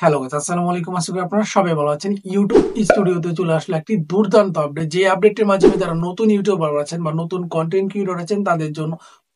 Hello guys, আসসালামু আলাইকুম। আশা করি আপনারা সবাই ভালো আছেন। ইউটিউব স্টুডিওতে চলে আসলো একটি দুর্দান্ত আপডেট। যে আপডেটের মাধ্যমে যারা নতুন ইউটিউবার আছেন বা নতুন কন্টেন্ট ক্রিয়েটর আছেন তাদের জন্য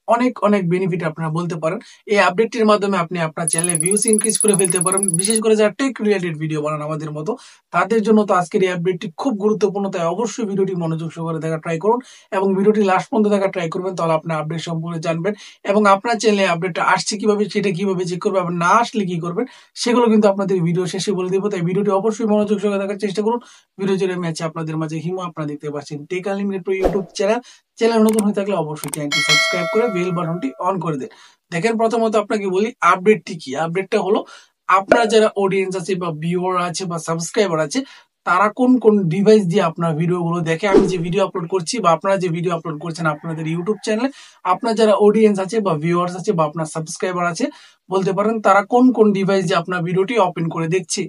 অনেক অনেক বেনিফিট আপনারা বলতে পারেন। এই আপডেটটির মাধ্যমে আপনি আপনার চ্যানেলে ভিউজ ইনক্রিজ করে ফেলতে পারেন। বিশেষ করে যারা টেক রিলেটেড ভিডিও বানান আমাদের মতো, তাদের জন্য তো আজকের এই আপডেটটি খুব গুরুত্বপূর্ণ। তাই অবশ্যই ভিডিওটি মনোযোগ সহকারে দেখা ট্রাই করুন এবং ভিডিওটি লাস্ট পর্যন্ত দেখা ট্রাই করবেন, তাহলে আপনার আপডেট সম্পর্কে জানবেন এবং আপনার চ্যানেলে আপডেটটা আসছে কিভাবে সেটা কিভাবে চেক করবেন, আবার না আসলে কি করবেন সেগুলো কিন্তু আপনাদের ভিডিও শেষে বলে দেবো। তাই ভিডিওটি অবশ্যই মনোযোগ সহকারে দেখার চেষ্টা করুন। ভিডিও জুড়ে ম্যাচে আপনাদের মাঝে হিমু, আপনারা দেখতে পাচ্ছেন take unlimited YouTube channel. Channel নতুন হয়ে থাকলে অবশ্যই চ্যানেলটি সাবস্ক্রাইব করে বেল বাটনটি অন করে দেন। দেখেন, প্রথমত আপনাকে বলি আপডেটটি কি। আপডেটটা হলো আপনার যারা অডিয়েন্স আছে বা ভিউয়ার আছে বা সাবস্ক্রাইবার আছে, তারা কোন কোন ডিভাইস দিয়ে আপনার ভিডিওগুলো দেখে। আমি যে ভিডিও আপলোড করছি বা আপনারা যে ভিডিও আপলোড করছেন আপনাদের ইউটিউব চ্যানেলে, আপনার যারা অডিয়েন্স আছে বা ভিউয়ার্স আছে বা আপনার সাবস্ক্রাইবার আছে বলতে পারেন, তারা কোন কোন ডিভাইস দিয়ে আপনার ভিডিওটি ওপেন করে দেখছে,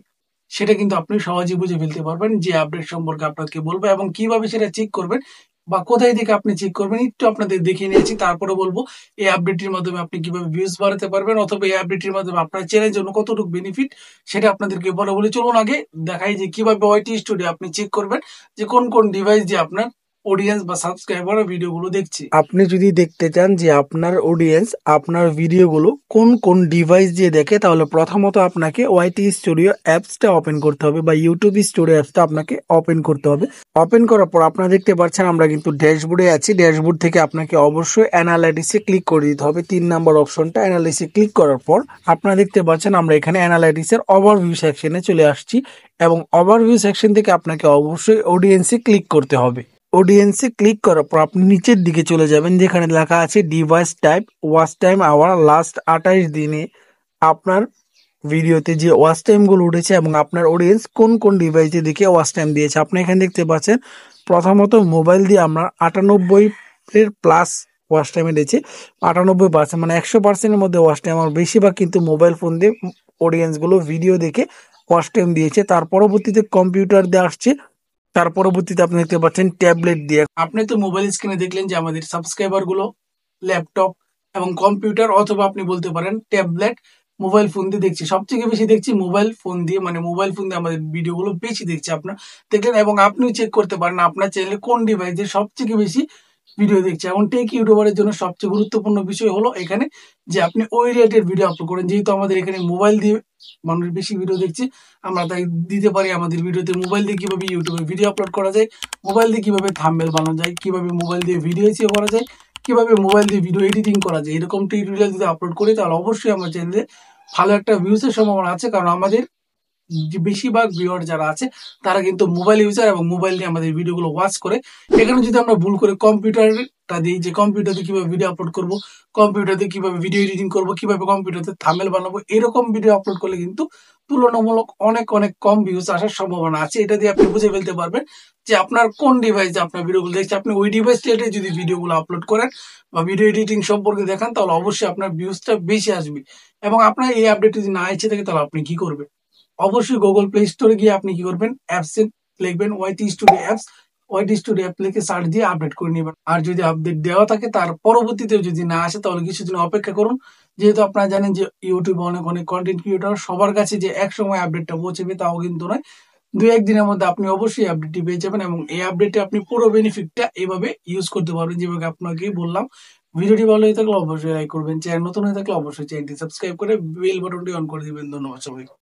সেটা কিন্তু আপনি সহজেই বুঝে ফেলতে পারবেন। যে আপডেট সম্পর্কে আপনাকে বলবো এবং কিভাবে সেটা চেক করবেন বা কোথায় থেকে আপনি চেক করবেন একটু আপনাদের দেখিয়ে নিয়েছি। তারপরে বলবো এই আপডেটটির মাধ্যমে আপনি কিভাবে ভিউজ বাড়াতে পারবেন, অথবা এই আপডেটটির মাধ্যমে আপনার চ্যানেলের জন্য কতটুকু বেনিফিট সেটা আপনাদেরকে বলে চলুন আগে দেখাই যে কিভাবে ওয়াইটি স্টুডিও আপনি চেক করবেন যে কোন কোন ডিভাইস দিয়ে আপনার অডিয়েন্স বা সাবস্ক্রাইবার ভিডিওগুলো দেখছে। আপনি যদি দেখতে চান যে আপনার অডিয়েন্স আপনার ভিডিওগুলো কোন কোন ডিভাইস দিয়ে দেখে, তাহলে প্রথমত আপনাকে ওয়াইটি স্টুডিও অ্যাপসটা ওপেন করতে হবে বা ইউটিউব স্টুডিও অ্যাপসটা আপনাকে ওপেন করতে হবে। ওপেন করার পর আপনারা দেখতে পাচ্ছেন আমরা কিন্তু ড্যাশবোর্ডে আছি। ড্যাশবোর্ড থেকে আপনাকে অবশ্যই অ্যানালাইটিসে ক্লিক করে দিতে হবে। 3 নম্বর অপশনটা অ্যানালাইসিসে ক্লিক করার পর আপনারা দেখতে পাচ্ছেন আমরা এখানে অ্যানালাইটিসের ওভারভিউ সেকশনে চলে আসছি এবং ওভারভিউ সেকশন থেকে আপনাকে অবশ্যই অডিয়েন্সে ক্লিক করতে হবে। অডিয়েন্সে ক্লিক করার পর আপনি নিচের দিকে চলে যাবেন, যেখানে লেখা আছে device type, watch time hour, last 28 দিনে আপনার ভিডিওতে যে ওয়াচ টাইমগুলো উঠেছে এবং আপনার অডিয়েন্স কোন কোন ডিভাইসে দেখে ওয়াচ টাইম দিয়েছে। আপনি এখানে দেখতে পাচ্ছেন প্রথমত মোবাইল দিয়ে আমরা 98 এর প্লাস ওয়াচ টাইম দিয়েছি। 98%, মানে 100%-এর মধ্যে ওয়াচ টাইম। আমার বেশিরভাগ কিন্তু মোবাইল ফোন দিয়ে অডিয়েন্সগুলো ভিডিও দেখে ওয়াচ টাইম দিয়েছে। তার পরবর্তীতে কম্পিউটার দিয়ে আসছে। তার পরবর্তীতে আপনি দেখতে পাচ্ছেন ট্যাবলেট দিয়ে। আপনি তো মোবাইল স্ক্রিনে দেখলেন যে আমাদের সাবস্ক্রাইবার গুলো ল্যাপটপ এবং কম্পিউটার অথবা আপনি বলতে পারেন ট্যাবলেট, মোবাইল ফোন দিয়ে দেখছি। সবথেকে বেশি দেখছি মোবাইল ফোন দিয়ে, মানে মোবাইল ফোন দিয়ে আমাদের ভিডিওগুলো বেশি দেখছি আপনার দেখলেন। এবং আপনিও চেক করতে পারেন আপনার চ্যানেলে কোন ডিভাইস দিয়ে সবথেকে বেশি ভিডিও দেখছে। এখন টেক ইউটিউবারের জন্য সবচেয়ে গুরুত্বপূর্ণ বিষয় হলো এখানে যে আপনি ওই রিলেটেড ভিডিও আপলোড করেন। যেহেতু আমাদের এখানে মোবাইল দিয়ে মানুষ বেশি ভিডিও দেখছি, আমরা তাই দিতে পারি আমাদের ভিডিওতে মোবাইল দিয়ে কিভাবে ইউটিউবে ভিডিও আপলোড করা যায়, মোবাইল দিয়ে কিভাবে থাম্বনেল বানানো যায়, কিভাবে মোবাইল দিয়ে ভিডিও এসিও করা যায়, কিভাবে মোবাইল দিয়ে ভিডিও এডিটিং করা যায়। এরকম টিউটোরিয়াল যদি আপলোড করি তাহলে অবশ্যই আমার চ্যানেলে ভালো একটা ভিউজের সম্ভাবনা আছে, কারণ আমাদের যে বেশিরভাগ ভিউয়ার যারা আছে তারা কিন্তু মোবাইল ইউজার এবং মোবাইল নিয়ে আমাদের ভিডিওগুলো ওয়াচ করে। এখানে যদি আমরা ভুল করে কম্পিউটারটা দিই যে কম্পিউটারে কিভাবে ভিডিও আপলোড করব, কম্পিউটারে কিভাবে ভিডিও এডিটিং করব, কিভাবে কম্পিউটারে থাম্বনেল বানাবো, এরকম ভিডিও আপলোড করলে কিন্তু তুলনামূলক অনেক অনেক কম ভিউজ আসার সম্ভাবনা আছে। এটা দিয়ে আপনি বুঝে ফেলতে পারবেন যে আপনার কোন ডিভাইসে আপনার ভিডিওগুলো দেখছে। আপনি ওই ডিভাইস রিলেটেড যদি ভিডিওগুলো আপলোড করেন বা ভিডিও এডিটিং সম্পর্কে দেখান, তাহলে অবশ্যই আপনার ভিউজটা বেশি আসবে। এবং আপনার এই আপডেট যদি না এসে থাকে তাহলে আপনি কি করবেন? অবশ্যই গুগল প্লে স্টোরে গিয়ে আপনি কি করবেন, অ্যাপসে লিখবেন YT studio apps. YT studio app লিখে সার্চ দিয়ে আপডেট করে নেবেন। আর যদি আপডেট দেওয়া থাকে তার পরবর্তীতে যদি না আসে তাহলে কিছুদিন অপেক্ষা করুন। যেহেতু আপনারা জানেন যে ইউটিউবে অনেক অনেক কন্টেন্ট ক্রিয়েটর, সবার কাছে যে এক সময় আপডেটটা পৌঁছবে তাও কিন্তু নয়। 2-1 দিনের মধ্যে আপনি অবশ্যই আপডেটটি পেয়ে যাবেন এবং এই আপডেটে আপনি পুরো বেনিফিটটা এভাবে ইউজ করতে পারবেন যেভাবে আপনাকে বললাম। ভিডিওটি ভালো হয়ে থাকলে অবশ্যই লাইক করবেন, চ্যানেল নতুন হয়ে থাকলে অবশ্যই চ্যানেলটি সাবস্ক্রাইব করে বেল বাটনটি অন করে দিবেন। ধন্যবাদ সবাই।